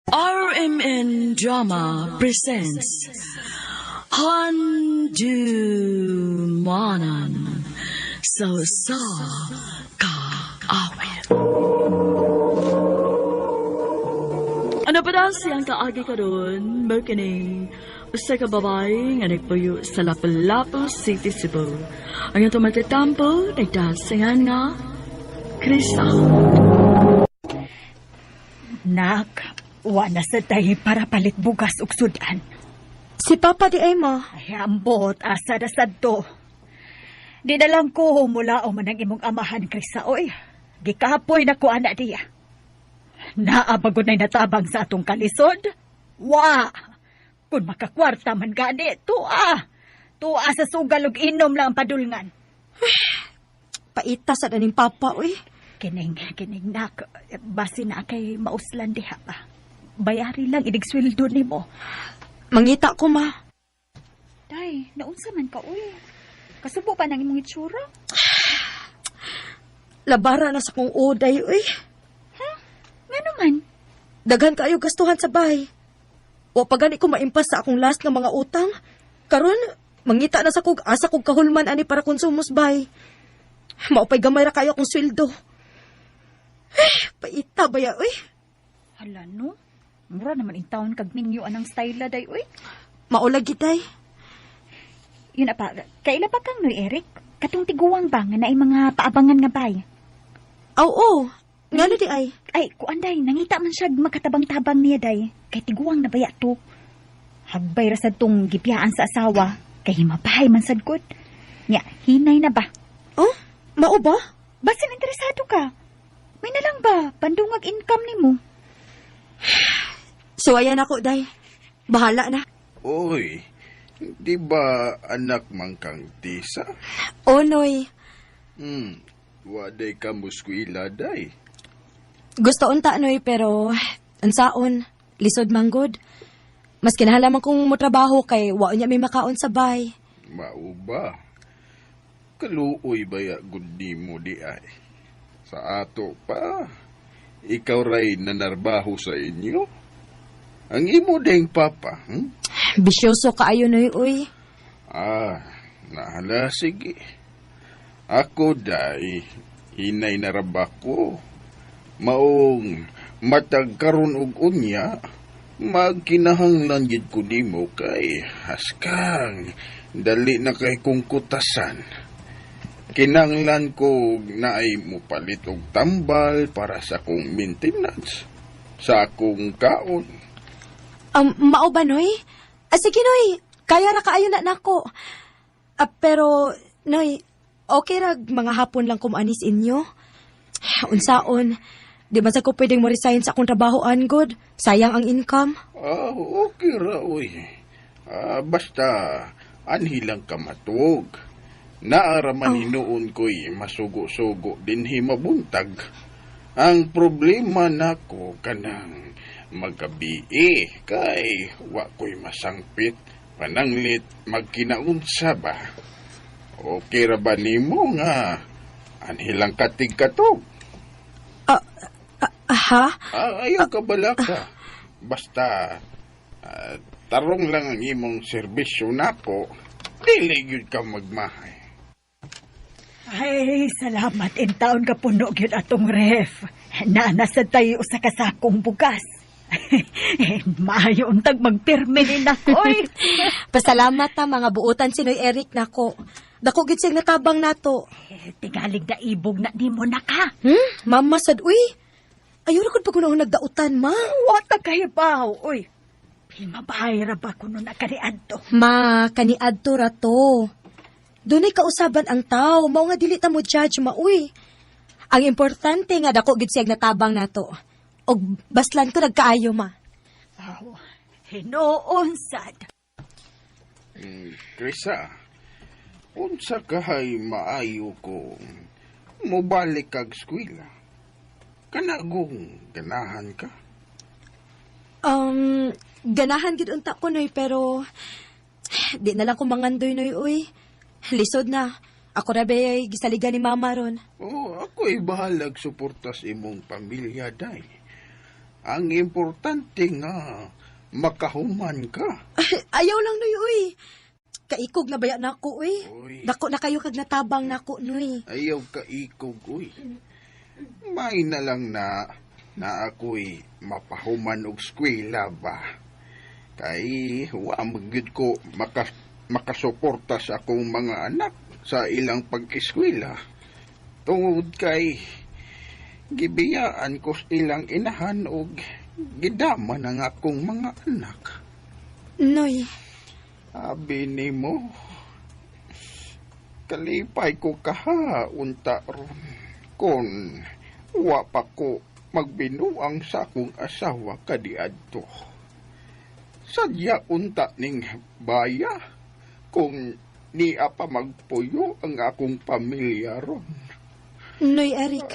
RMN Drama presents Handumanan So Ka Awit. Ano pa daw siyang kaagi ka doon? Merkining usa ka babae nga nagpuyo sa Lapu-Lapu City, Cebu. Ang itong matitampo, nagdasingan nga Krista. Nak, wala sa tayo para palit bugas ug sudan. Si Papa di ay ma. Ay, ambot, asa na sadto. Di na lang ko mula o man ang imong amahan, Krisa. Oy, gikapoy na ko anak diya. Naabagod na'y natabang sa atong kalisod. Wa! Kung makakwarta man gani, tuwa. Tuwa sa sugal ug inom lang ang padulngan. Paita sa daning Papa, uy. Kining nak, basi na kay mauslan diha pa. Bayari lang idig sweldo nimo. Mangita ko, ma. Day, naunsa man ka, uy. Kasubo pa nang imong itsura? Labara na sa kong uday, uy. Nga naman. Daghan kayo gastuhan sa bahay. O pagani ko maimpas sa akong last ng mga utang. Karon, mangita na sa kog asa kog kahulman ani para konsumos bahay. Maupay gamay ra kayo akong sweldo. Paita ba ya, uy? Hala, no? Mura naman in town kag ninyo anang style day, uy. Maulag gitay. Yun pa, kaila pa kang no, Eric? Katong tiguwang ba nga na mga paabangan nga bay? Oo, nga na di ay. Ay, kuanday, nangita man siya makatabang-tabang niya day. Kay tiguwang na baya to. Hagbay ra sa tong gipiyaan sa asawa. Kay mabahay man sad gud. Nya, hinay na ba? Oh, mao ba? Basin interesado ka? May na lang ba? Pandungag income ni mo? So, ayan ako, day. Bahala na. Oy, di ba anak mang kang tisa? Onoy, Waday ka muskwila, day. gusto unta, noy, pero ansaon, lisod manggod. Mas kinahalaman kong motrabaho kay wao niya may makaon sa bay. Mao ba? Kaluoy baya gudi mo di ay. Sa ato pa, ikaw ray nanarbaho sa inyo? Ang imo ding papa, Bisyoso kaayo, noy, uy. Nahala, sige. Ako, day, hinay na rabako. Maong matag karon og unya, magkinahanglan gid ko nimo kay haskang dali na kay kong kutasan. Kinanglan ko na ay mupalit og tambal para sa akong maintenance, sa akong kaon. Mao ba, noy? Sige, noy. Kaya ra kaayo na nako. Pero, noy, okay ra mga hapon lang kumanis inyo. Unsaon, di ba sa ko pwedeng mo-resign sa akong trabahoan, good? Sayang ang income. Okay ra, oy. Basta, anhilang ka matug. Naaraman hinuon ko'y masugo-sugo din himabuntag. Ang problema nako kanang magabi kay wa ko'y masangpit pananglit magkinaunsa ba. Okay ra ba nimo nga anhilang katig katog? Ha? Ayaw ka bala ka. Basta tarong lang ang imong serbisyo nako. Dili gyud ka magmahay. Ay, salamat in taon ka puno gyud atong ref. Nasad tayo sa kasakong bugas. Maayo untag magpirme ni nakoy. Pasalamat ta mga buutan si Noy Eric nako. Dako gid siyang natabang nato. Tingalig na ibog na di mo na ka. Mama sad uy. Ayaw ra gud pag nagdautan, ma. Wata kahibaw, uy. Mabahay ra ba kuno na kaniadto? Ma, kaniadto ra to. Dunay kausaban ang tao, mao nga dili ta mo judge ma uy. Ang importante nga dako gid siyang natabang nato. Og baslan ko nagkaayo, ma. Hinoon sad. Krisa, unsa kahay maayo ko mobalik kag eskwela? Kanagong ganahan ka? Ganahan gid unta ko, noy, pero di na lang ko mangandoy, noy, uy. Lisod na. Ako na ba'y gisaligan ni mama ron. Ako'y bahalag suportas imong pamilya, day. Ang importante nga, makahuman ka. Ayaw lang, Noy, uy. Kaikog na baya na ako, uy. Uy. Dako na kayo kag natabang na ako, Noy. Ayaw ka ikog, uy. May na lang na ako'y mapahuman og skwela ba. Kay wa magyud ko makasuporta sa akong mga anak sa ilang pag-eskwela. Tungod kay gibiyaan ko sa ilang inahan og gidaman ang akong mga anak. Noy, Abi nimo, kalipay ko kaha unta ron kon wa pa ko magbinuang sa akong asawa kadiadto. Sadya unta ning baya kung niya pa magpuyo ang akong pamilya ron. Noy Eric.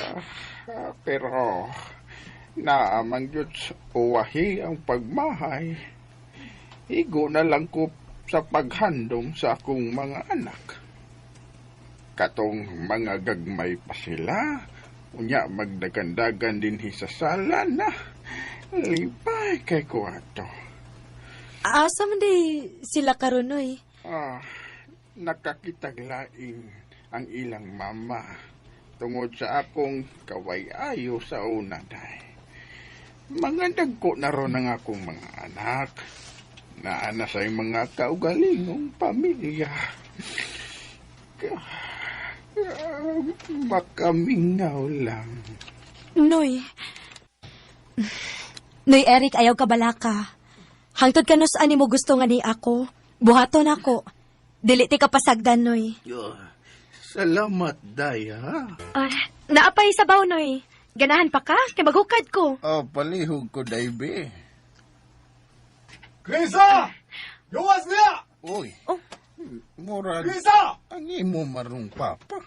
Pero naamang yun uwahi ang pagmahay. Igo na lang ko sa paghandom sa akong mga anak. Katong mga gagmay pa sila, unya magdagandagan din sa sala na. Lipay kay kuwato. Asa man di sila karon, Noy? Nakakitaglaing ang ilang mama tungod sa akong kawayayo sa una day. Mga dagko na ron ang akong mga anak. Naana sa mga kaugalingong pamilya. Makamingaw lang. Noy. Noy Eric, ayaw ka balaka. Hangtod ka no saan mo gusto nga ni ako. Buhaton ako. Dili ti ka pasagdan, Noy. Salamat, day, ha? Naapay sabaw, Noy. Ganahan pa ka? Kay maghukad ko. Palihog ko, day, be. Krisa! Luwas niya! Uy. Oh. Murag, Krisa! ang imo marong papa.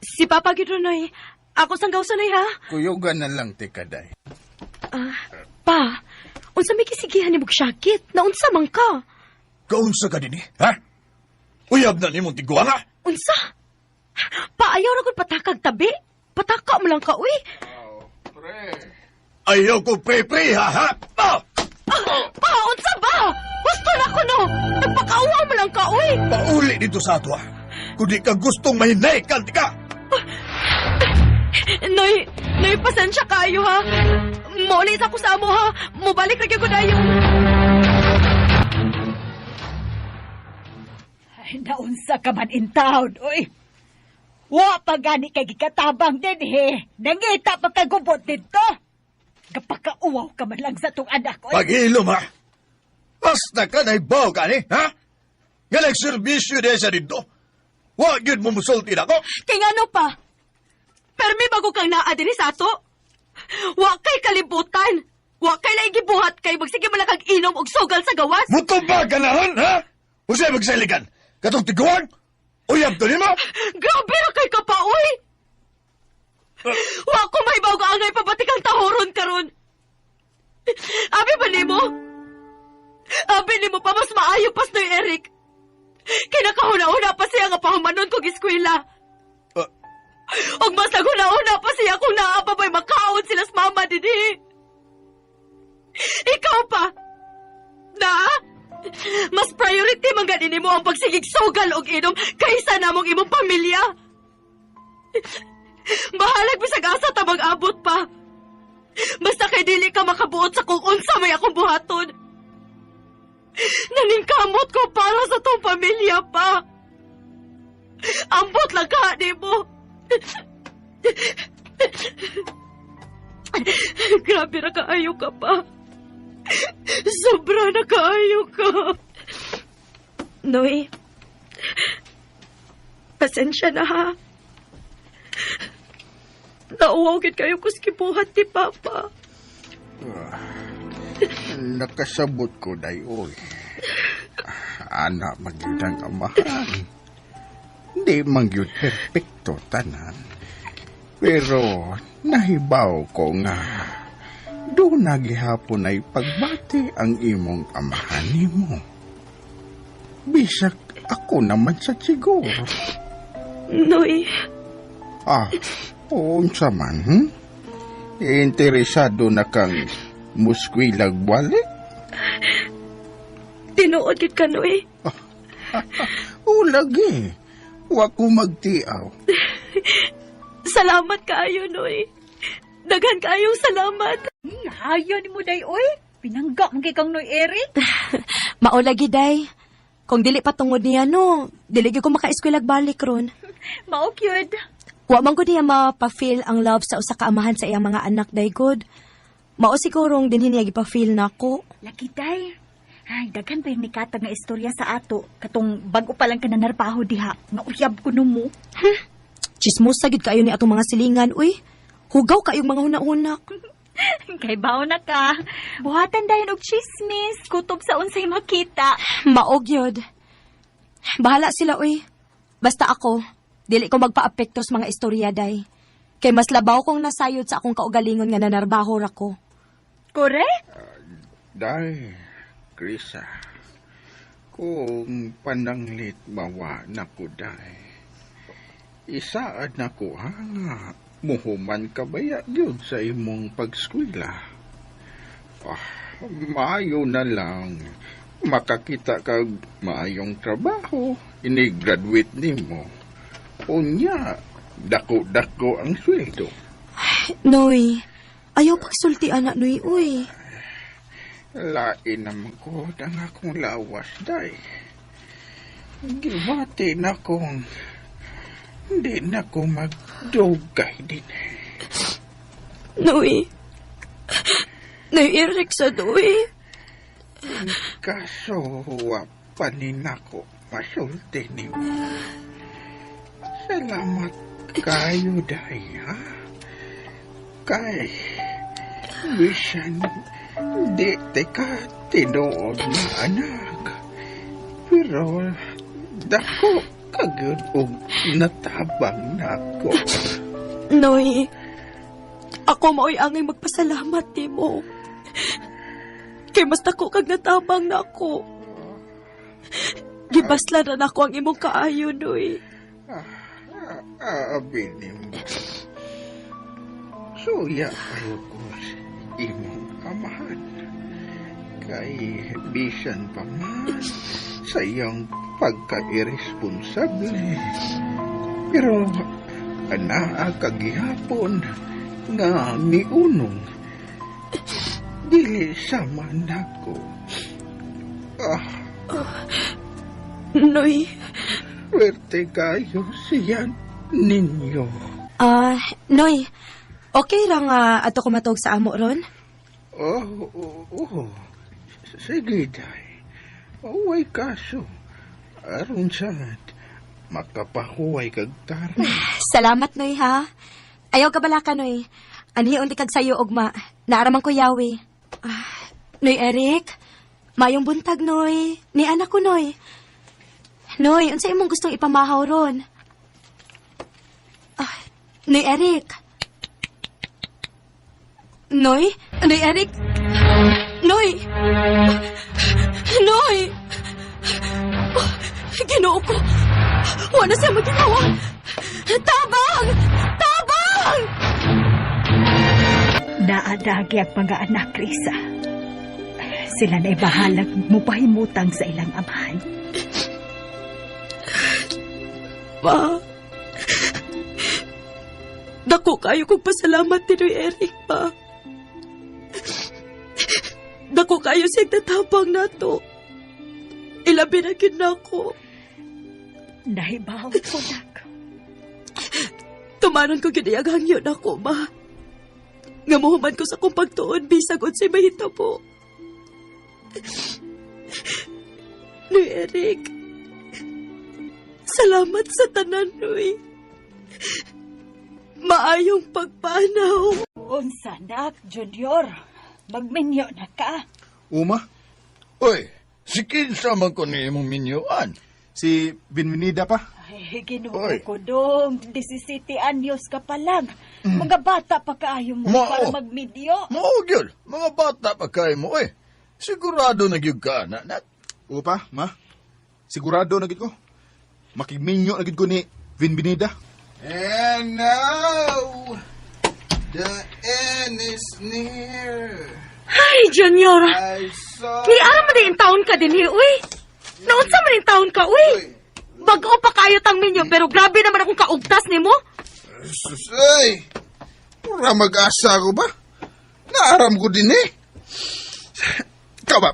Si Papa Gidro, Noy. Ako sang gawsa, Noy, ha? Kuyugan na lang, tika, day. Pa, unsa may kisigihan ni Bugsyakit? Naunsa man ka? Kaunsa ka din ha? Uyab na ni mong tiguan ha? Unsa? Pa, ayaw na kung patakag tabi. Pataka mo lang ka, uy. Pre. Ayaw ko pre-pre ha? Pa, unsa ba? Gusto na ko, no? Nagpakauwa mo lang ka, uy. Pauli dito sa ato ha? Kung di ka gustong mahinay ka. Noy, pasensya kayo, ha? Maulit ako sa amo, ha? Mubalik na ko dayo. Ay, naunsa ka man in town, uy. Wa pa gani kay gikatabang din, he. Nangita pa kagubot dito. Kapakauwaw ka man lang sa tong anak, uy. Paghilom ha? Basta ka na ibaw ka ni, ha? Nga nagservisyo din sa dito. Huwag yun mo musulti na ko. Kay nga no pa? Permi bago kang naa din sa ato? Wa kay kalibutan. Wa kay laigibuhat kay magsige mo lang kag inom og sugal sa gawas. Muto ba ka na ron, ha? Usay magsaligan. Katong tiguan? Uyab to ni mo? Grabe ra kay ka pa, uy! Wa ko may bago angay pabatikang tahoron karon. Abi ba nimo? Abi nimo pa mas maayo pas ni Eric. Kinakahuna-una pa siya nga pahumanon kong eskwela. Og mas naguna-una pa siya kung naapabay makaon sila sa mama didi. Ikaw pa? Na? Mas priority man ganin mo ang pagsigig sugal og inom kaysa namong imong pamilya. Bahalag bisag asa ta mag-abot pa. Basta kay dili ka makabuot sa kung unsa may akong buhaton. Naningkamot ko para sa tong pamilya pa. Ambot lang ka, di mo. Grabe na kaayo ka pa. Sobra na kaayo ka. Noy, pasensya na ha. Nauwagin kayo kuskibuhat ni Papa. Nakasabot ko, day, oy. Anak magiging amahan. Hindi magyud perfecto tanan. Pero nahibaw ko nga doon nagihapon ay pagbati ang imong amahan nimo. Bisag ako naman sa siguro. Noy, Unsa man, Interesado na kang Muskwilag balik? Tinuod gid ka, Noy. Lagi. Wa ko magtiaw. Salamat kaayo, Noy. Daghan kaayong salamat. Hayo ni mo day, oy. Pinangga mo kay kang Noy Eric. Maulagi, day. Kung dili pa tungod niya, no, dili gyud ko maka-eskwela balik ron. Mao cute. Wa man gud niya mapa-feel ang love sa usa ka amahan sa iyang mga anak, day good. Mao sigurong dinhi niya gipa-feel nako. Laki day. Ay, daghan pa yung nikatag nga istorya sa ato. Katong bago pa lang ka na narpaho diha. Nga uyab ko no mo. Chismosa gid kaayo ni atong mga silingan, uy. Hugaw kayong mga hunak-hunak. Kay bao na ka. Buhatan dayon og chismis. Kutob sa unsay makita. Maog yod. Bahala sila, uy. Basta ako, dili ko magpa-apekto sa mga istorya, day. Kay mas labaw kong nasayod sa akong kaugalingon nga nanarbaho ra ko. Correct? Day, Krisa. Kung pananglit mawa na ko, day. Isaad na ko, ha nga. Muhuman ka baya yun sa imong pagskwila. Maayo na lang. Makakita kag maayong trabaho. Ini-graduate nimo. Unya, dako-dako ang sweldo. Noy, ayaw pagsulti anak, Noy, uy. Lain naman ko ang akong lawas, day. Giwati na kong hindi na ko magdugay din. Noy. Noy, Eric sa Noy. Kaso, wapanin ako masulti ni mo. Salamat kayo, day, ha? Kay, bisan, di ka tinuod na anak. Pero, dako kagud og natabang na ako. Noy, ako mao'y angay magpasalamat di mo. Kay mas dako kag natabang na ako. Gibaslan na ako ang imong kaayo, Noy. Abinin mo. Suya kayo ko sa imong amahan. Kay bisan pa man sa iyong pagka-irresponsable. Pero anaa kagihapon nga miunong dili sama nako. Noy. Swerte kayo siya ninyo. Noy, okay ra nga ato ko matog sa amo ron? Sige, day. Way kaso. Aron sad, makapahuway kag tara. Salamat, Noy, ha? Ayaw ka bala ka, Noy. Anhiyon di kag sayo, ugma. Naaraman ko yawi. Noy, Eric, mayong buntag, Noy. Ni anak ko, Noy. Noy, unsa imong gustong ipamahaw ron? Noy, Eric. Noy? Noy, Eric? Noy! Noy! Ginoo ko! Wala siya maginawa! Tabang! Tabang! Naadagi ang mga anak, Risa. Sila na'y bahalag mo pahimutang sa ilang amahan. Ma, dako kayo kong pasalamat ni Noy Eric, pa. Dako kayo siyang tatabang na to. Ilabi na yun na ako. Nahibaw ko, nak. Tumaran ko ginayaghan yun ako, ma. Ngamuhuman ko sa kong pagtuon, bisag unsay mahitabo. Noy Eric, salamat sa tanan, Noy. Maayong pagpanaw. Unsa, nak, Junior. Magminyo na ka. Uma? Oy, si kinsa man ko ni imong minyoan. Si Binvenida pa? Ay, ginoo Oy. ko dong. 17 anyos ka pa lang. Mga bata pa kaayo mo Mao. para magmidyo. Mao gyud, mga bata pa kay mo eh. Sigurado na gyud ka na. Upa, ma. Sigurado na gid ko. Makigminyo na gid ko ni Binvenida. And now, the end is near. Ay, Junior. Ay, Ni ara man din taon ka din, uy. Naunsa man din taon ka, uy. Bago pa kayo tang minyo, pero grabe naman akong kaugtas ni mo. Susay! Pura mag-asa ko ba? Naaram ko din eh. Kawa.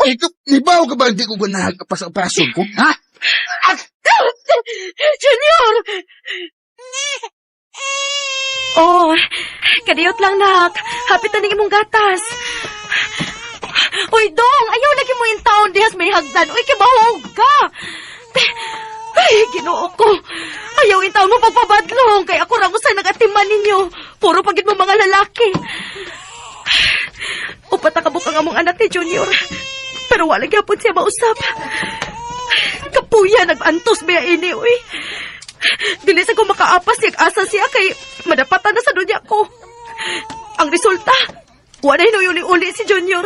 Uy, nibaw ka ba hindi ko ganahan kapasang-pasong ko? Ha? Junior! Oh, kadiyot lang, nak. Hapit na ning imong gatas. Uy, Dong, ayaw lagi mo yung taon dihas may hagdan. Uy, kibahog ka. Ay, Ginoo ko. Ayaw yung taon mo pagpabadlong. Kaya ako rango sa nag-atiman ninyo. Puro pagit mo mga lalaki. Upat nakabukang among anak ni Junior. Pero wala gyapon siya mausap. Kapuya, nag-antos biya ini, uy. Dili sa ko makaapas siya, asa siya kay madapatan na sa dunya ko. Ang resulta, wala hinuyuli-uli si Junior.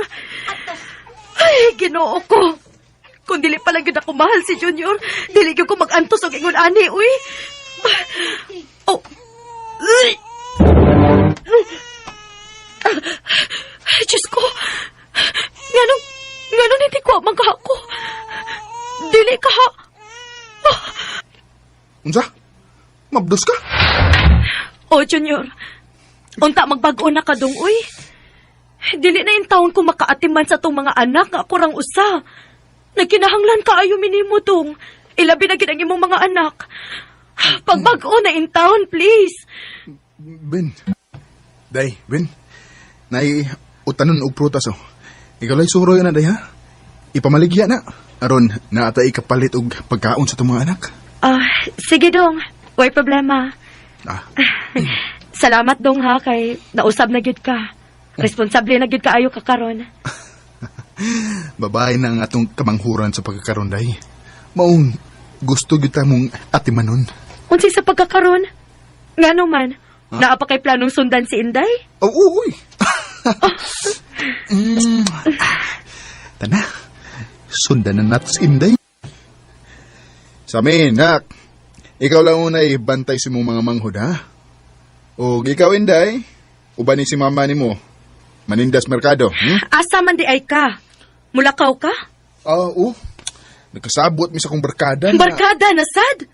Ay, Ginoo ko. Kung dili pa lang yun ako mahal si Junior, dili yun ko mag-antos o ingon ani, uy. Oh. Diyos ko. Ganun hindi ko amang kahako. Dili ka ha. Unsa? Mabdos ka? Oh, Junior. Unta magbago na ka dong, uy. Dili na yung taon ko makaatiman sa tong mga anak nga ako rang usa. Nagkinahanglan ka ayo minimo dong. Ilabi na ginang imong mga anak. Pagbago na in town, please. Ben. Day, Ben. Nay, utanon og prutas oh. Ikaw lay suro na day ha? Ipamaligya na. Aron, naatay kapalit og pagkaon sa itong mga anak. Sige dong. Way problema. Ah, Salamat dong ha kay nausab na gyud ka. Responsable na gyud kaayo ka karon. babae na ang atong kamanghuran sa pagkakaroon day. Maong gusto gyud ta mong atimanon. Unsi sa pagkakaron? Ngano man? Naa pa kay planong sundan si Inday? Oh, uy. Tana. Sundan na natin si Inday. Sa amin, nak. Ikaw lang unay bantay si mong mga manghod, ha? O ikaw, Inday, uban ni si mama ni mo. Manindas merkado, Asa man di ay ka? Mulakaw ka? Oo. Nagkasabot mi sa kong barkada na... Barkada na sad?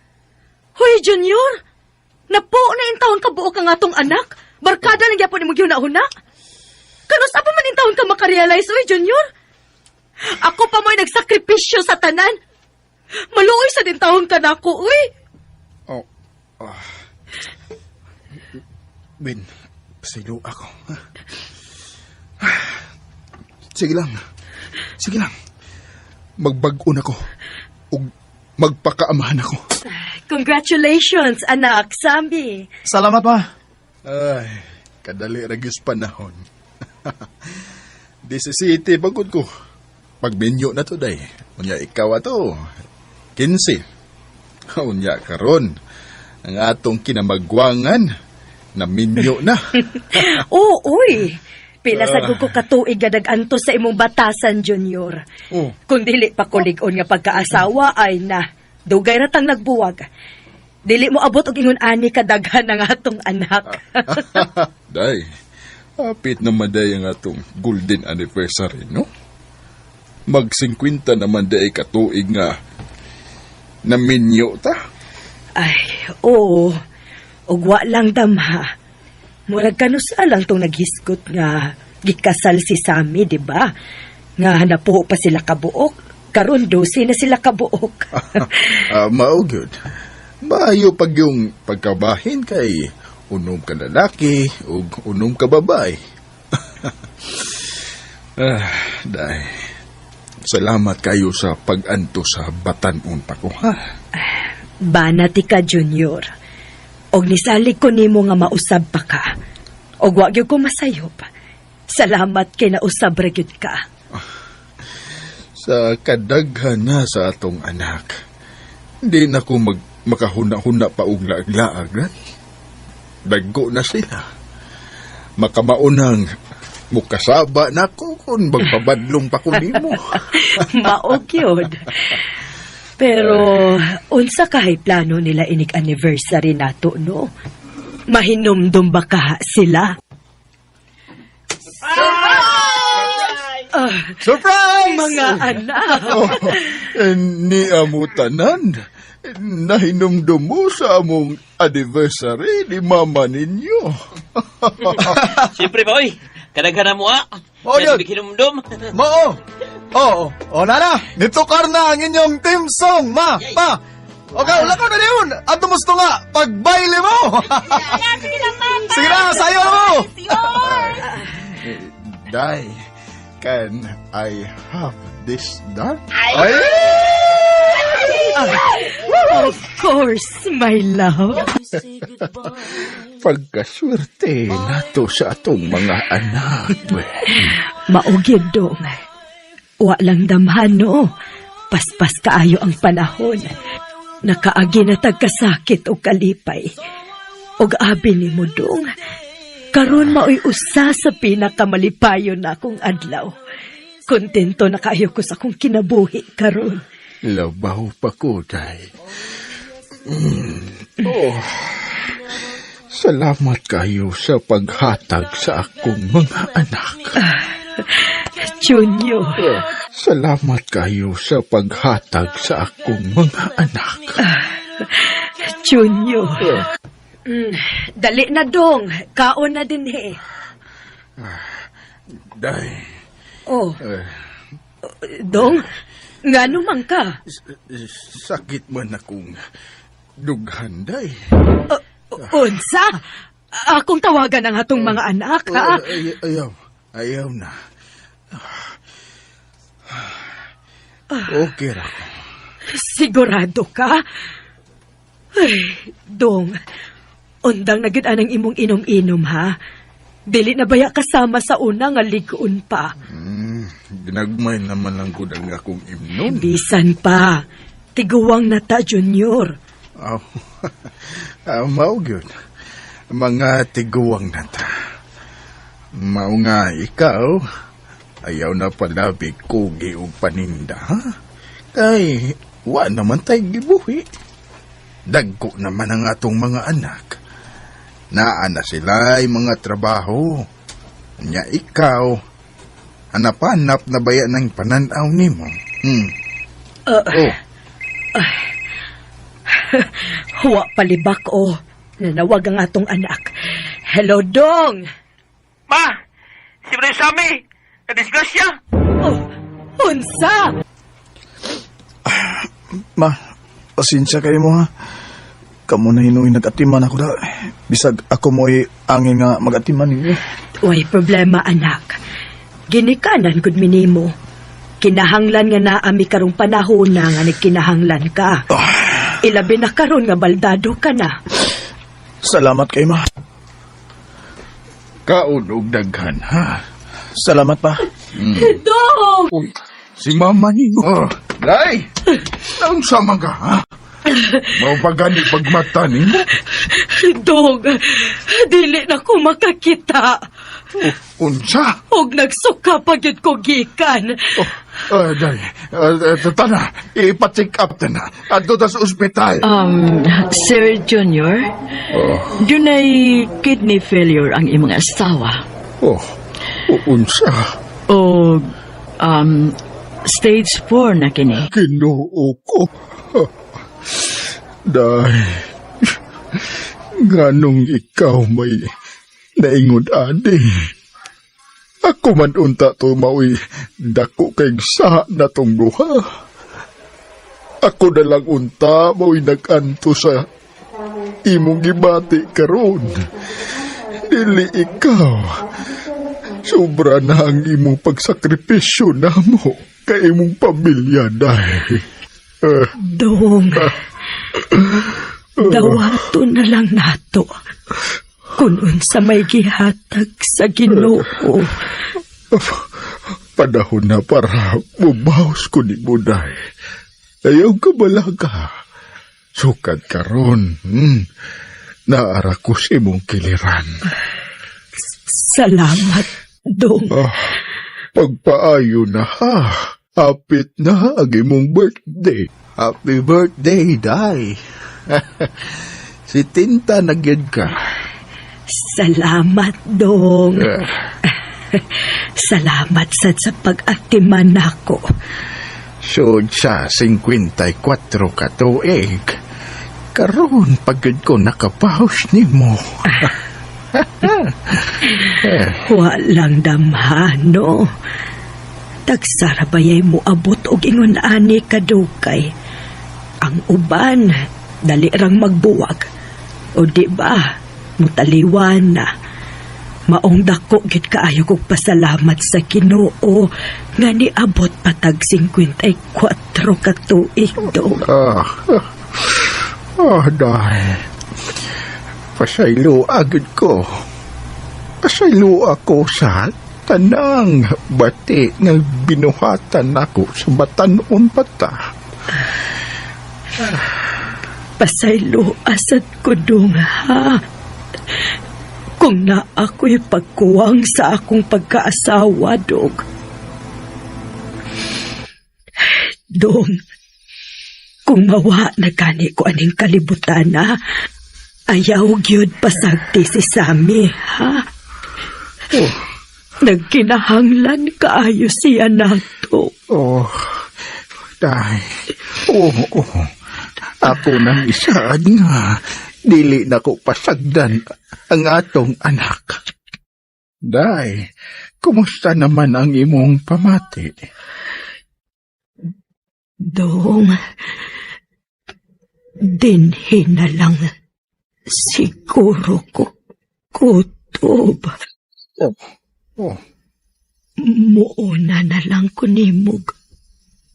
Hoy, Junior! Napo na in taon ka buok ang atong anak? Barkada na gyapon ni mo gyud na Kanus apa man in taon ka makarealize, oy, Junior? Ako pa mo'y nagsakripisyo sa tanan. Maluoy sa din taon ka na ako, uy. Oh. Ben, pasilo ako. Sige lang. Sige lang. Magbag-on ako. O magpakaamahan ako. Congratulations, anak, Sambi. Salamat, ma. Ay, kadali ragis panahon. 17 pagod ko. Pagminyo na to, day. Unya ikaw ato. 15. Unya karon. Ang atong kinamagwangan. Naminyo na. Oo, uy. Pila sa ko katuig nga nag-antos sa imong batasan, Junior. Oh. Kung dili pa kulig-on nga pagkaasawa ay na dugay ratang nagbuwag. Dili mo abot og ingon ani kadaghan ang atong anak. Day, hapit naman day ang atong golden anniversary, no? Mag-50 naman day katuig nga naminyo ta. Ay, oo. Ug wa lang damha. Murag kanusa lang tong naghisgot nga gikasal si Sammy, di ba? Nga napuho pa sila kabuok. Karon 12 na sila kabuok. Mao gyud. Maayo pag yung pagkabahin kay unom ka lalaki ug unom ka babae. Day. Salamat kayo sa pag-anto sa batan-on pa ko, ha? Banati ka, Junior. Og nisalig ko nimo nga mausab pa ka. Og wa gyud ko masayop. Salamat kay nausab ra gyud ka. Sa kadaghan na sa atong anak, hindi na ko makahuna-huna pa og laag-laag na. Daggo na sila. Makamaunang mukasaba na ko kung magpabadlong pa ko nimo. Maog yun. Pero, unsa kahay plano nila inig anniversary nato, no? Mahinumdum ba ka sila? Surprise! Mga anak! Oh, ni amo tanan. Nahinumdum mo sa among anniversary ni mama ninyo. Siyempre, boy. Kadaghan mo, Oh, yun. Kinumdum. Mao! Oo. O, nana, nitukar na ang inyong team song, ma! Pa! Okay, wala ko na yun! At tumusto nga, pagbaile mo! Sige na, sayo mo! Day, can I have this done? Ay! Of course, my love. Pagkaswerte nato sa atong mga anak. Maugid dong. Wa lang damhan no. Paspas kaayo ang panahon. Nakaagi na tagkasakit o kalipay. Og abi ni mo dong. Karon maoy usa sa pinakamalipayon na akong adlaw. Kontento na kaayo ko sa akong kinabuhi karon. Labaw pa ko, Day. Oh, salamat kayo sa paghatag sa akong mga anak. Junior, Salamat kayo sa paghatag sa akong mga anak. Junior. Dali na dong. Kaon na din he. Day, Oh, dong. Ngano man ka? sakit man akong dughan, Day. Unsa? Akong tawagan ang atong mga anak, ha? Ayaw na. Okay ra ko. Sigurado ka? Ay, dong. Undang na gid anang imong inom-inom, ha? Dili na baya kasama sa una nga ligoon pa. Ginagmay naman lang ko ang akong imnon. Bisan pa. Tiguwang na ta, Junior. Oh, mao gyud. Mga tiguwang na ta. Mao nga ikaw, ayaw na palabig kugi og paninda, ha? Kay, wa naman tay gibuhi. Dagko naman ang atong mga anak. Naa na sila ay mga trabaho. Nya ikaw, hanap-hanap na baya ng pananaw nimo. Oh, Huwa palibak o. Nanawag ang atong anak. Hello, Dong. Ma! Si Bro Sammy! Nadisgrasya! Oh, unsa? Ma, pasensya kayo mo, ha? Kamu na hinuwi nag-atiman ako da. Bisag ako mo'y angin nga mag-atiman ninyo. Way problema, anak. Ginikanan gud minimo. Kinahanglan nga naami karong panahon na nga nagkinahanglan ka. Ilabi na karon nga baldado ka na. Salamat kay ma. kaon og daghan, ha? Salamat pa. Dong! Uy, si mama ninyo. Oh, Day! Ang sama ka, ha? Mau pagani pagmata ninyo? Dong, dili na ko makakita. Unsa? Og nagsuka pa gyud ko gikan. Day, tana, ipacheck up na. Adto ta sa ospital. Sir Junior, dunay kidney failure ang imong asawa. Unsa? O, stage 4 na kini. Kinuo ko. Day, ganong ikaw may naingon adi. Ako man unta to maui dako kay sa na tong duha. Ako na lang unta maui naganto sa imong gibati karon. Dili ikaw. Sobra na ang imong pagsakripisyo namo kay imong pamilya, Day. Dong, dawato na lang nato. Kung unsa may gihatag sa Ginoo. Panahon na para bumaos ko ni Buday. Ayaw ka balaga. Sukad karon. Naara ko si mong kiliran. Salamat, Dong. Pagpaayo na ha. Hapit na ang imong birthday. Happy birthday, Day. Si Tinta nagyad ka. Salamat, Dong. Salamat sad sa pag-atiman nako. Sud sa 54 ka tuig. Karon pagod ko nakapahos nimo. Walang damhano. Tagsara bayay mo abot og ingon ani kadukay. Ang uban dali rang magbuwag. O di ba? Mutaliwan na. Maong dako gid kaayo kog pasalamat sa Ginoo nga niabot patag 54 ka tuig do. Dahil pasaylo agad ko. Pasaylo ako sa tanang bati nga binuhatan ako sa batanon pata. Pasaylo asad ko dong ha. Kung na ako'y pagkuwang sa akong pagkaasawa, dong. Dong, kung mawa na gani ko aning kalibutan na, ayaw gyud pasagti si Sammy, ha? Nagkinahanglan kaayo siya nato. Dahil, ako nang isaan nga, dili na ko pasagdan ang atong anak. Day, kumusta naman ang imong pamati? Dong, dinhin na lang siguro ko kutob. Muuna na lang ko nimog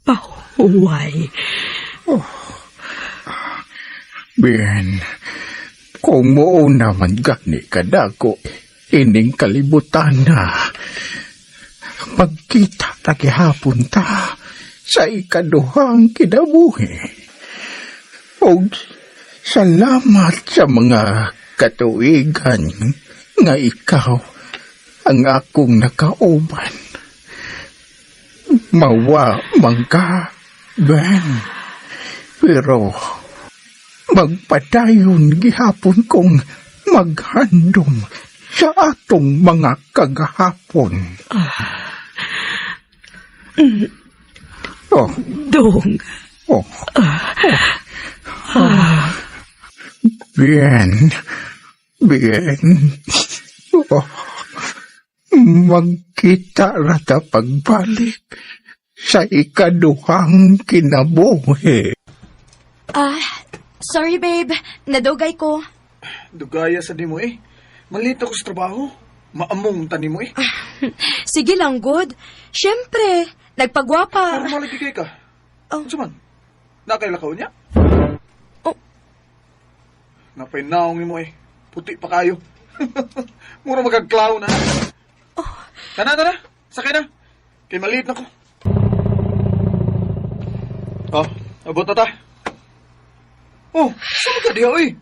pahuway. Bien, kung mo naman gani kadako, ining kalibutan na. Magkita na gihapon ta sa ikaduhang kinabuhi. O salamat sa mga katuigan nga ikaw ang akong nakauban. Mawa man ka, Ben. Pero magpadayon gihapon kong maghandom sa atong mga kagahapon. Dong. Bien. Magkita rata pagbalik sa ikaduhang kinabuhi. Sorry babe, nadugay ko. Dugaya sa di mo eh. Malito ko sa trabaho. Maamong tani mo eh. Sige lang, good. Siyempre, nagpagwapa. Pero malagigay ka. Oh. Suman, nakailakaw niya? Oh. Napay naong mo eh. Puti pa kayo. Mura magagklaw na. Tana. Sakay na. Kay maliit na ko. Abot na ta. Saan ka diha, oy?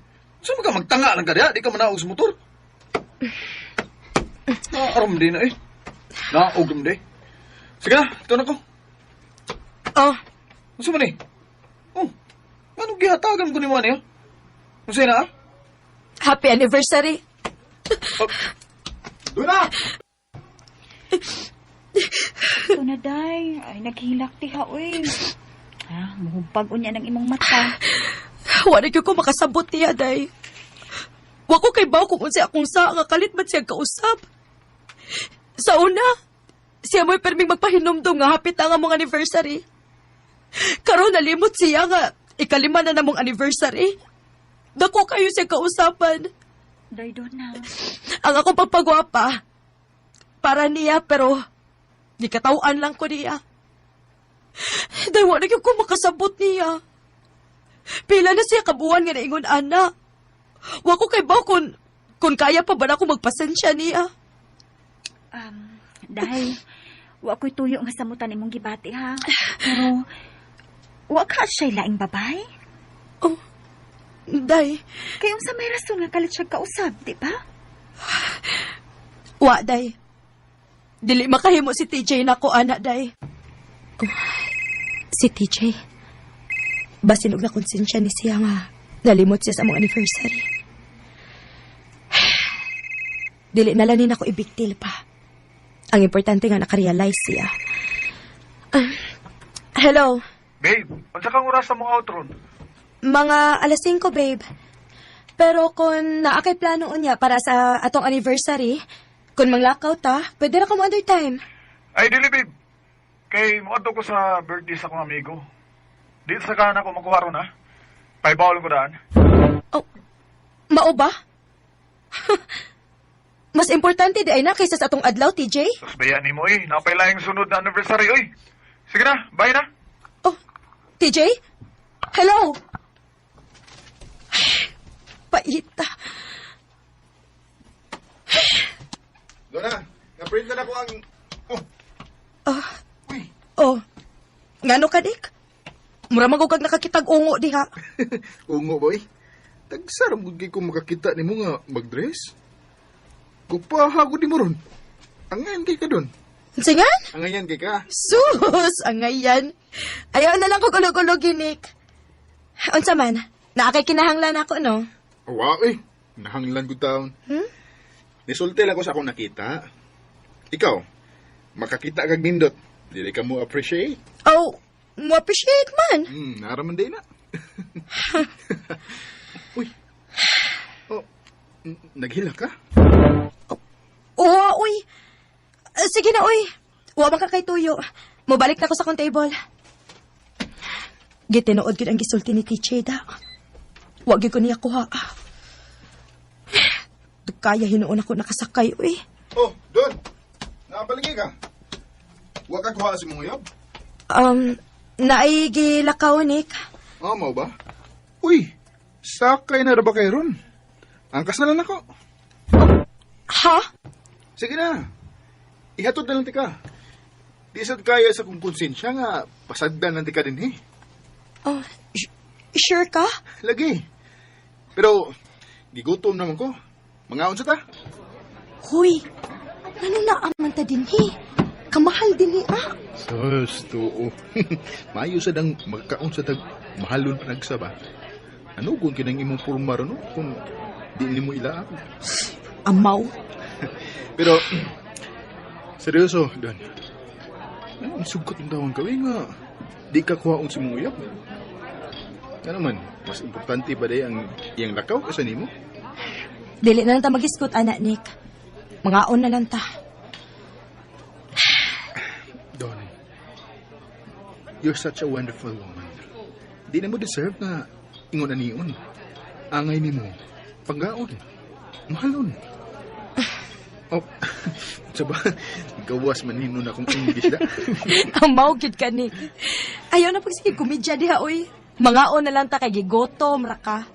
Saan ka magtanga lang ka diha? Di ka manaog sa motor. Aram din na eh. Naogam din. Sige na, ito na ko. Masa man eh? Anong gihatagan ko ni Manny, ha? Masa na, ha? Happy anniversary. Doon na! Ito na, day. Ay, naghilak tiha, uy. Muhumpag unya ng imong mata. Wala ko makasabot niya, day. Wako kay baw kung unsa akong sa nga kalit man siya kausap. Sa una, siya mo'y perming magpahinomdom nga hapit ang among anniversary. Karon nalimot siya nga ikalima na namong anniversary. Dako kayo siya kausapan. Day, doon na. Ang akong pagpagwapa, para niya pero di katawaan lang ko niya. Day, wala ko makasabot niya. Pila na siya kabuan nga naingon ana. Wako kay baw kung kaya pa ba na ako magpasensya niya. Day, wa ko'y tuyo nga samutan imong gibati, ha? Pero, wa ka siya'y laing babay? Day. Kaya sa may rason nga kalit siya kausap, di ba? Wa, day. Dili makahimo si TJ na ko, anak, day. Si TJ? Basinog na konsensya ni siya nga nalimot siya sa mong anniversary. Dili na lanin ako ibigtil pa. Ang importante nga nakarealize siya. Hello. Babe, unsa kang oras sa mong outron? Mga alas 5, babe. Pero kung naakay plano unya para sa atong anniversary, kung manglakaw ta, pwede ra ko mo other time. Ay, dili, babe. Kay muadto ko sa birthday sa akong amigo. Dito sa kana ko makuha ron, ha? Paibawal ko daan. Oh, mao ba? Mas importante di ay na kaysa sa atong adlaw, TJ. Tapos bayaan ni mo, napailayang sunod na anniversary, oy. Sige na, bye na. Oh, TJ? Hello? Paita. Doon na, na-print na ko ang... Oh, ngano ka, Dick? Mura magugag nakakitag-ungo diha. Ungo, boy. Tagsaram gud kay ko makakita ni mo nga mag-dress. Kupahagod ni mo ron. Angayan kay ka doon. Singan? Angayan kay ka. Sus, ang ngayan. Ayaw na lang ko gulog-gulog, Nick. Unsa man, naakay kinahanglan ako, no? Awa, nahanglan ko taon. Nisulti lang ko sa akong nakita. Ikaw, makakita kag nindot. Dili ka mo appreciate. Oh, mo appreciate man. Naraman din na. Uy. Oh, naghila ka? Oo, uy. Sige na, uy. Huwag man ka kay tuyo. Mubalik na ko sa kong table. Gitinood gid ang gisulti ni Teacher da. Huwag yun ko niya kuha. Kaya hinuon ako nakasakay, uy. Oh, doon. Nakapalingi ka. Huwag ka kuha si mong uyab. Naigilakaw, Nick. Oh, mau ba? Uy, sakay na ba kayo ron? Angkas na lang ako. Ha? Sige na. Ihatod na lang tika. Di sad kaya sa kong konsensya nga pasagdan lang tika din Oh, sure ka? Lagi. Pero, gigutom naman ko. Mga unsa ta? Huy, ano na aman ta din, Kamahal din, ah. Sus, too. Mayo sa dang magkaon sa tag mahalon pa nagsaba. Ano kung kinang imong purma ron, no? Kung di ni mo ila ako. Amaw. Pero, seryoso, Don. Ang sugot ng tawang gawin nga. Di ka kuhaon si mong uyab. Ano man, mas importante ba day ang iyang lakaw kasa nimo? Dili na lang ta mag-iskot, anak, Nick. Mangaon na lang ta. Don, you're such a wonderful woman. Di na mo deserve na ingon na niyon. Angay ni mo, panggaon, mahalon. Oh, saba, gawas manino na kung English da. Amaw, gid ka, Nick. Ayaw na pagsige komedya diha, oy. Mangaon na lang ta kay gigotom ra ka.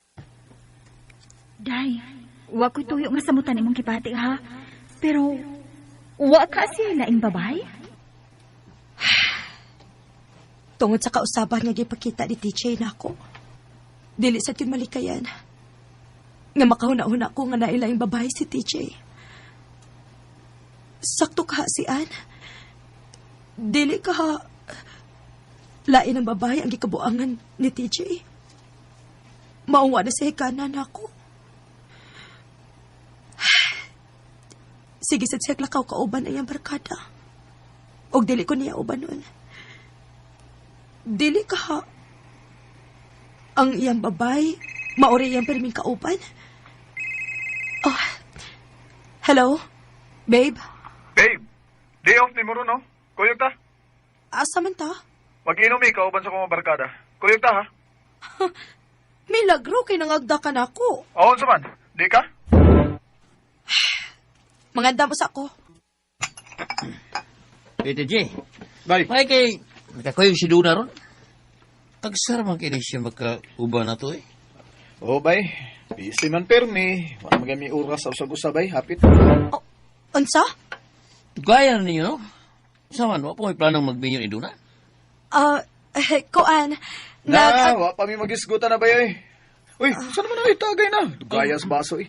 Day, wa ko'y tuyo nga samutan imong gibati, ha? Pero, wa ka siya laing babay? Tungod sa kausaban nga gipakita ni TJ nako. Dili sa yun malikayan. Nga makahuna-huna ko nga nailaing babae si TJ. Sakto ka si Ann. Dili ka lain ang babae ang gikabuangan ni TJ. Mauwa na sa hikanan ako. Sige sad siya lakaw kauban ang iyang barkada. Og dili ko niya ubanon. Dili ka ang iyang babay, maori iyang perming kauban. Oh, hello? Babe? Babe, day off ni mo ron, no? Kuyog ta. Asa man ta? Mag-inom kauban sa kong barkada. Kuyog ta, ha? Milagro kay nangagda ka na ako. Awon sa man, di ka? Manganda mo sa ako. TJ, Bay, may kay nakakuyo si Duna ron. Tagsara man kini siya magkauban na to oh bay, busy man permi. Wala magami oras sa usag-usab bay, hapit. Oh, unsa? Gaya ninyo, no? Saman, wa po may planong magbinyo ni Duna? Koan. Na, wa pa mi magisgutan na bay. Uy, saan naman na tagay na? Dugaya sa baso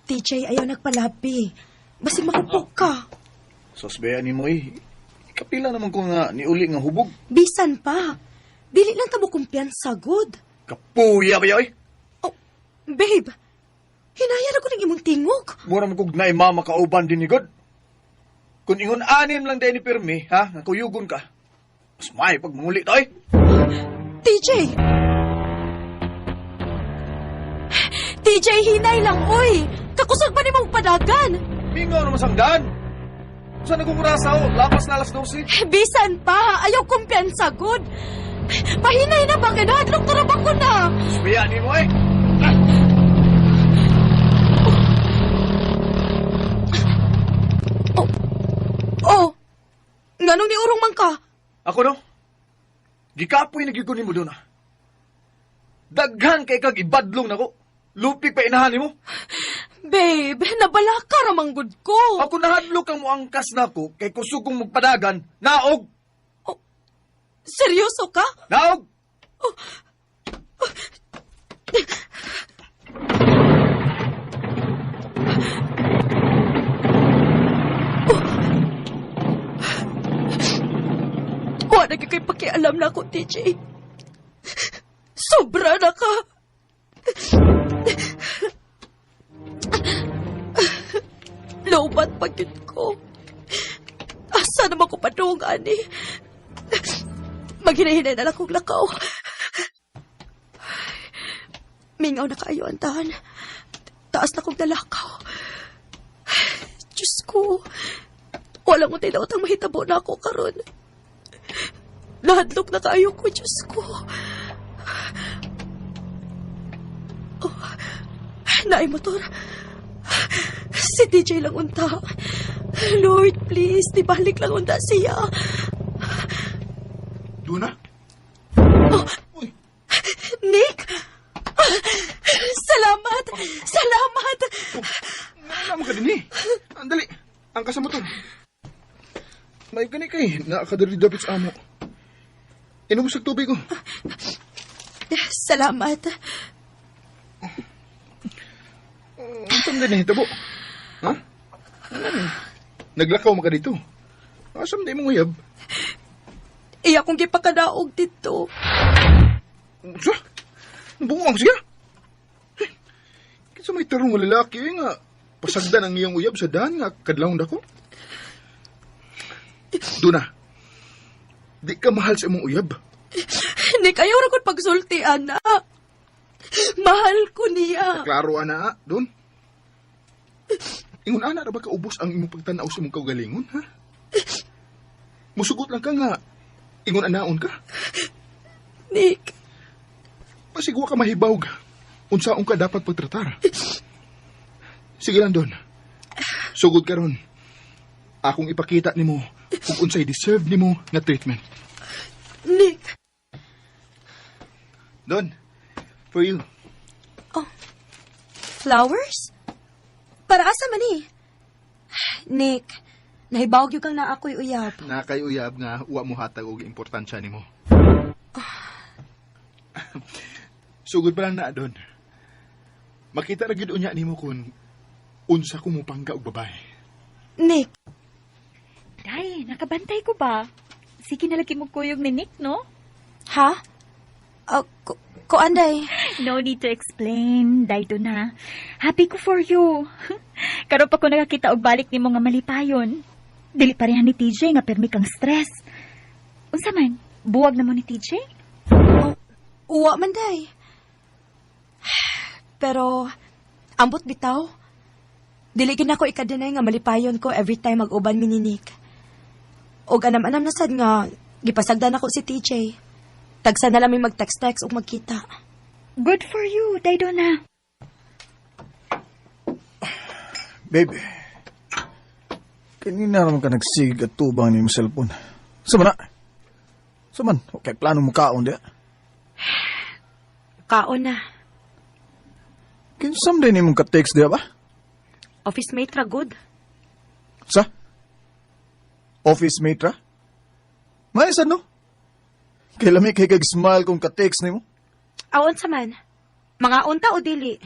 TJ, ayaw nagpalabi. Basi makupog ka. Sosbean ni mo Ikapila naman ko nga niuli nga hubog. Bisan pa. Dili lang tamo kumpiyansa, good. Kapuya ba yoy? Oh, babe. Hinayar ako ng imong tingog. Mura mo kog na mama kauban din ni God. Kung ingon anim lang dahil ni Pirmi, ha, nga kuyugon ka, mas may pag manguli to, TJ! TJ, hinay lang, oy! Kakusog pa ni mong padagan! Mingaw naman sanggan. Saan nagkukurasaw? Lapas na alas 12. Bisan pa, ayaw kumpiyansa, good! Pahinay na ba, kinahadlok tarabang ko na! Suya ni mo, Oh, nganong ni urong man ka? Ako no? Gikapoy nagigunin mo doon, Daghan kay kag ibadlong nako. Lupik pa inahan mo. Babe, nabala ka ramang good ko. Ako nahadlok kang mo angkas nako kay kusugong magpadagan. Naog! Seryoso ka? Naog! Wala ka kay pakialam na ako, TJ. Sobra na ka. Lobat pagkit ko. Asa naman ko padungan eh. Maghinahinay na lang kong lakaw. Mingaw na kayo ang tahan. Taas na kong nalakaw. Diyos ko. Walang utay na utang mahitabo na ako karon. Nahadlok na kayo ko, Diyos ko. Oh, naay motor. Si TJ lang unta. Lord, please, dibalik lang unta siya. Duna? Nick! Salamat! Salamat! Naman ka din Andali, angkas sa motor. May gani kay, nakakadari dapat sa amo. Inom sa tubig ko. Salamat. Saan din nahitabo? Ha? Naglakaw mo ka dito. Asam di mo nguyab? Iya kong gipakadaog dito. Sa? Bungang siya? Kinsa may tarong nga lalaki nga pasagdan ang iyong uyab sa daan nga kadlawon dako? Duna, di ka mahal sa imong uyab. Nick, ayaw ra ko't pagsulti, ana. Mahal ko niya. Klaro ana, Don. Ingon ana ra ba ka ubos ang imong pagtanaw sa imong kaugalingon, ha? Musugot lang ka nga. Ingon anaon ka. Nick, Pasigwa ka mahibawg. Unsaon ka dapat pagtratar. Sige lang, Don. Sugod ka ron. Akong ipakita nimo kung unsay deserve nimo na treatment. Nick. Don, for you. Flowers? Para asa man eh? Nick, nahibawag yung kang na ako'y uyab. Na kay uyab nga uwa mo hatag og importansya nimo. Sugod pa lang na, Don. Makita ra gyud unya nimo kun unsa ko mo pangga og babae. Nick, Day, nakabantay ko ba? Sige na lagi mo kuyog ni Nick, no? ha? Ko anday. No need to explain. Day do na. Happy ko for you. Karon pa ko nakakita og balik nimo nga malipayon. Dili pareha ni TJ nga permi kang stress. Unsa man? Buwag na mo ni TJ? Uwa man day. Pero, ambot bitaw. Dili gid nako ikadenay nga malipayon ko every time mag-uban mi ni Nick. Og anam-anam na sad nga gipasagdan ako si TJ. Tagsa na lang may mag-text-text ug magkita. Good for you, Day do na. Baby, kanina naman ka nagsig at tubang ni yung cellphone. Sama na. Saman, okay, plano mo kaon di. Kaon na. Kinsam din imong ka-text di ba? Office mate ra good. Sa? Office mate ra? Maisan no? Kailan may kay kag-smile kung ka-text ni mo? Awon sa man. Mga unta o dili?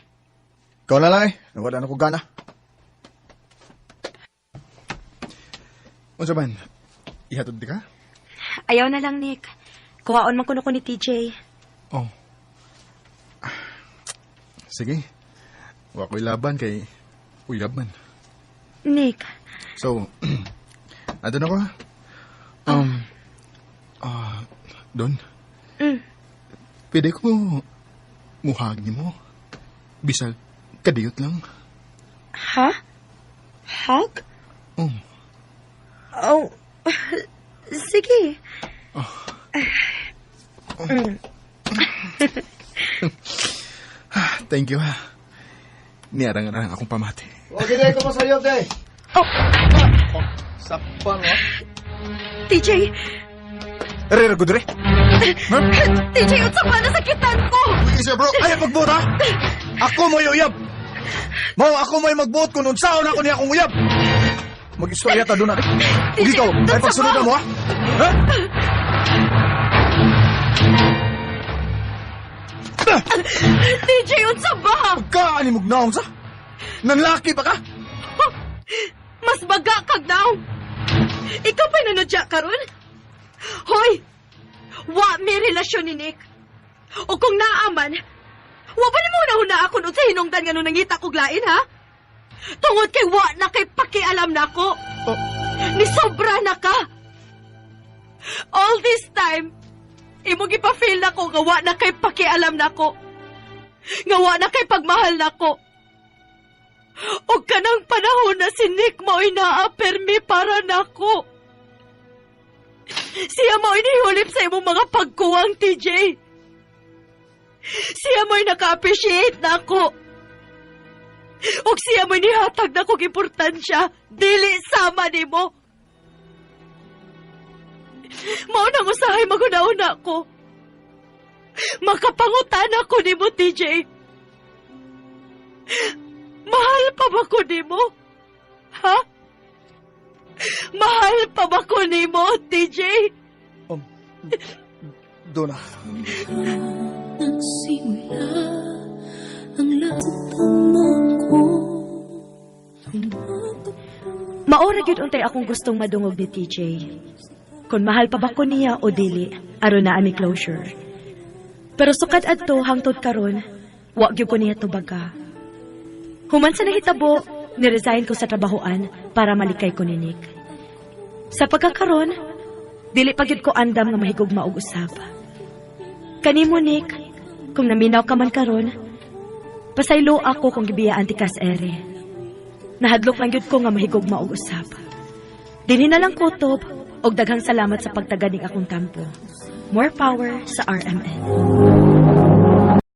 Ikaw na lang nawala na ko gana. Unsa man? Ihatod di ka? Ayaw na lang, Nick. Kuhaon man kuno ko ni TJ. Oh. Sige. Wa ko'y laban kay uyab man. Nick, So, Ato na ko, ha? Don? Pwede ko muhag ni mo. Bisag kadiyot lang. Ha? Hug? Oh, sige. Thank you, ha. Niarang-arang akong pamati. O, sige, ito mo sa'yo, te. Sapang, ha? TJ! Rera, gudre. TJ, unsa pa nasakitan ko? Isa, bro. Ayaw magbuot, ha? Ako mo uyab. Mao, ako mo magbuot kung unsaon ako niya akong uyab. Mag-istorya ta doon, ha? Dito, ay pagsunod mo, ha? Ha? TJ, unsa ba? Pagkaanimog naong sa? Nanlaki pa ka? Mas baga kag naong. Ikaw pa'y nanudya karon? Hoy! Wa may relasyon ni Nick. O kung naaman, wa ba ni mo nahuna ako nun sa hinungdan nga nung nangita kog lain, ha? Tungod kay wa na kay pakialam na ko. Ni sobra na ka. All this time, imong ipafeel na ko nga wa na kay pakialam na ko. Nga wa na kay pagmahal na ko. O kanang panahon na si Nick mo'y naapermi para nako. Siya mo'y nihulip sa imong mga pagkuwang, TJ. Siya mo'y naka-appreciate na ako. O siya mo'y nihatag na kong importansya, dili sama ni mo. Maunang usahay maguna-una ko. Makapangutan ako ni mo, TJ. Mahal pa ba ko ni mo? Ha? Mahal pa ba ko ni mo, TJ? Doon, ha? Nagsimula ang lahat ko. Maura gyud untay akong gustong madungog ni TJ. Kung mahal pa ba ko niya o dili, aron na ani closure. Pero sukad adto hangtod karon, wa gyud ko niya tubaga. Human sa nahitabo, niresign ko sa trabahoan para malikay ko ni Nick. Sa pagkakaron, dili pa gyud ko andam nga mahigugma og usab. Kanimo, Nick, kung naminaw ka man karon, pasaylo ako kung gibiyaan ti kas ere. Nahadlok lang gyud ko nga mahigugma og usab. Dinhi na lang kutob og daghang salamat sa pagtaganing akong tampo. More power sa RMN.